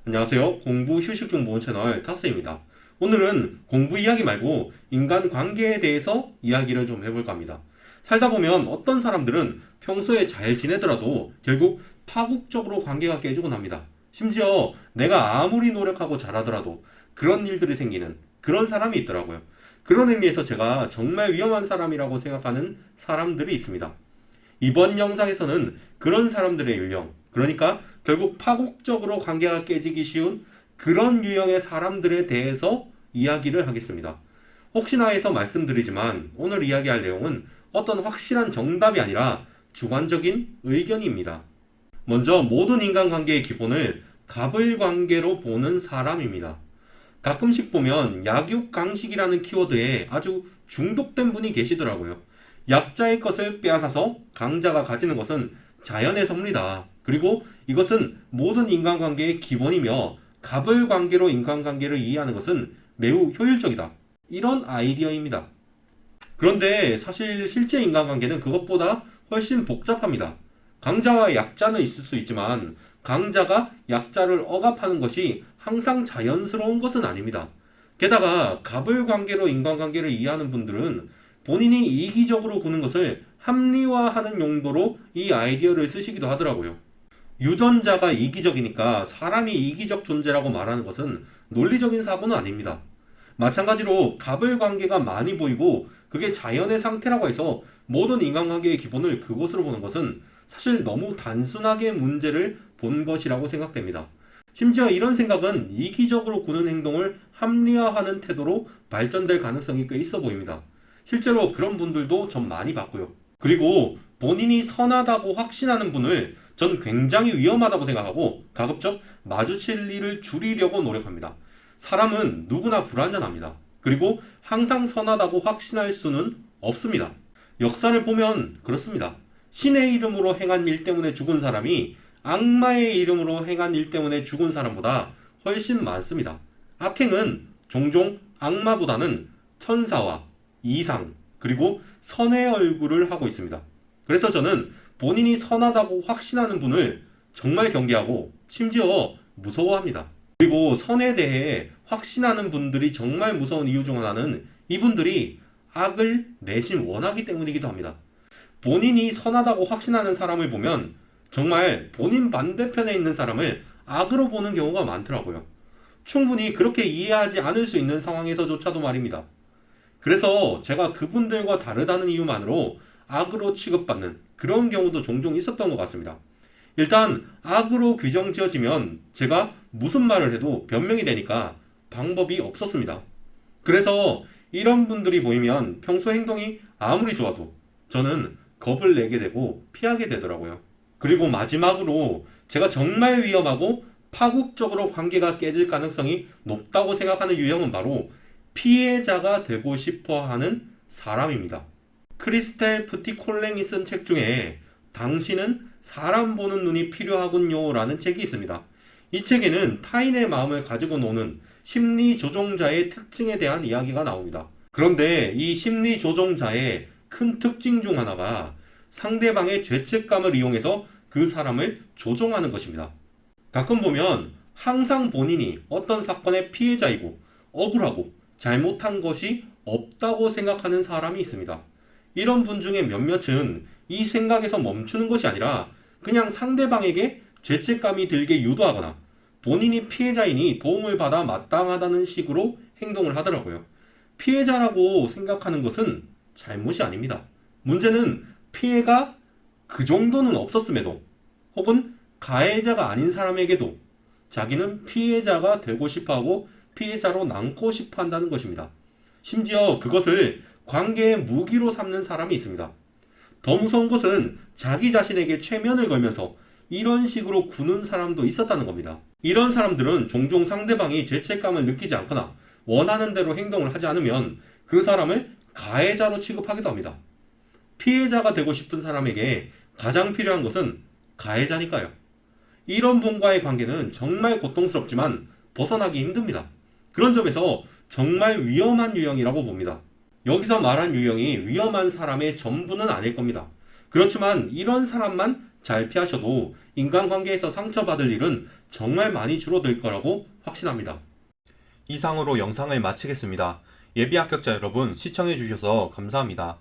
안녕하세요. 공부 휴식 정보원 채널 타스입니다. 오늘은 공부 이야기 말고 인간 관계에 대해서 이야기를 좀 해볼까 합니다. 살다 보면 어떤 사람들은 평소에 잘 지내더라도 결국 파국적으로 관계가 깨지곤 합니다. 심지어 내가 아무리 노력하고 잘하더라도 그런 일들이 생기는 그런 사람이 있더라고요. 그런 의미에서 제가 정말 위험한 사람이라고 생각하는 사람들이 있습니다. 이번 영상에서는 그런 사람들의 유형, 그러니까 결국 파국적으로 관계가 깨지기 쉬운 그런 유형의 사람들에 대해서 이야기를 하겠습니다. 혹시나 해서 말씀드리지만 오늘 이야기할 내용은 어떤 확실한 정답이 아니라 주관적인 의견입니다. 먼저 모든 인간관계의 기본을 갑을 관계로 보는 사람입니다. 가끔씩 보면 약육강식이라는 키워드에 아주 중독된 분이 계시더라고요. 약자의 것을 빼앗아서 강자가 가지는 것은 자연의 섭리다. 그리고 이것은 모든 인간관계의 기본이며 갑을 관계로 인간관계를 이해하는 것은 매우 효율적이다. 이런 아이디어입니다. 그런데 사실 실제 인간관계는 그것보다 훨씬 복잡합니다. 강자와 약자는 있을 수 있지만 강자가 약자를 억압하는 것이 항상 자연스러운 것은 아닙니다. 게다가 갑을 관계로 인간관계를 이해하는 분들은 본인이 이기적으로 구는 것을 합리화하는 용도로 이 아이디어를 쓰시기도 하더라고요. 유전자가 이기적이니까 사람이 이기적 존재라고 말하는 것은 논리적인 사고는 아닙니다. 마찬가지로 갑을 관계가 많이 보이고 그게 자연의 상태라고 해서 모든 인간관계의 기본을 그것으로 보는 것은 사실 너무 단순하게 문제를 본 것이라고 생각됩니다. 심지어 이런 생각은 이기적으로 구는 행동을 합리화하는 태도로 발전될 가능성이 꽤 있어 보입니다. 실제로 그런 분들도 전 많이 봤고요. 그리고 본인이 선하다고 확신하는 분을 전 굉장히 위험하다고 생각하고 가급적 마주칠 일을 줄이려고 노력합니다. 사람은 누구나 불완전합니다. 그리고 항상 선하다고 확신할 수는 없습니다. 역사를 보면 그렇습니다. 신의 이름으로 행한 일 때문에 죽은 사람이 악마의 이름으로 행한 일 때문에 죽은 사람보다 훨씬 많습니다. 악행은 종종 악마보다는 천사와 이상 그리고 선의 얼굴을 하고 있습니다. 그래서 저는 본인이 선하다고 확신하는 분을 정말 경계하고 심지어 무서워합니다. 그리고 선에 대해 확신하는 분들이 정말 무서운 이유 중 하나는 이분들이 악을 내심 원하기 때문이기도 합니다. 본인이 선하다고 확신하는 사람을 보면 정말 본인 반대편에 있는 사람을 악으로 보는 경우가 많더라고요. 충분히 그렇게 이해하지 않을 수 있는 상황에서조차도 말입니다. 그래서 제가 그분들과 다르다는 이유만으로 악으로 취급받는 그런 경우도 종종 있었던 것 같습니다. 일단 악으로 규정 지어지면 제가 무슨 말을 해도 변명이 되니까 방법이 없었습니다. 그래서 이런 분들이 보이면 평소 행동이 아무리 좋아도 저는 겁을 내게 되고 피하게 되더라고요. 그리고 마지막으로 제가 정말 위험하고 파국적으로 관계가 깨질 가능성이 높다고 생각하는 유형은 바로 피해자가 되고 싶어 하는 사람입니다. 크리스텔 프티콜랭이 쓴 책 중에 당신은 사람 보는 눈이 필요하군요 라는 책이 있습니다. 이 책에는 타인의 마음을 가지고 노는 심리 조종자의 특징에 대한 이야기가 나옵니다. 그런데 이 심리 조종자의 큰 특징 중 하나가 상대방의 죄책감을 이용해서 그 사람을 조종하는 것입니다. 가끔 보면 항상 본인이 어떤 사건의 피해자이고 억울하고 잘못한 것이 없다고 생각하는 사람이 있습니다. 이런 분 중에 몇몇은 이 생각에서 멈추는 것이 아니라 그냥 상대방에게 죄책감이 들게 유도하거나 본인이 피해자이니 도움을 받아 마땅하다는 식으로 행동을 하더라고요. 피해자라고 생각하는 것은 잘못이 아닙니다. 문제는 피해가 그 정도는 없었음에도 혹은 가해자가 아닌 사람에게도 자기는 피해자가 되고 싶어하고 피해자로 남고 싶어 한다는 것입니다. 심지어 그것을 관계의 무기로 삼는 사람이 있습니다. 더 무서운 것은 자기 자신에게 최면을 걸면서 이런 식으로 구는 사람도 있었다는 겁니다. 이런 사람들은 종종 상대방이 죄책감을 느끼지 않거나 원하는 대로 행동을 하지 않으면 그 사람을 가해자로 취급하기도 합니다. 피해자가 되고 싶은 사람에게 가장 필요한 것은 가해자니까요. 이런 분과의 관계는 정말 고통스럽지만 벗어나기 힘듭니다. 그런 점에서 정말 위험한 유형이라고 봅니다. 여기서 말한 유형이 위험한 사람의 전부는 아닐 겁니다. 그렇지만 이런 사람만 잘 피하셔도 인간관계에서 상처받을 일은 정말 많이 줄어들 거라고 확신합니다. 이상으로 영상을 마치겠습니다. 예비 합격자 여러분 시청해주셔서 감사합니다.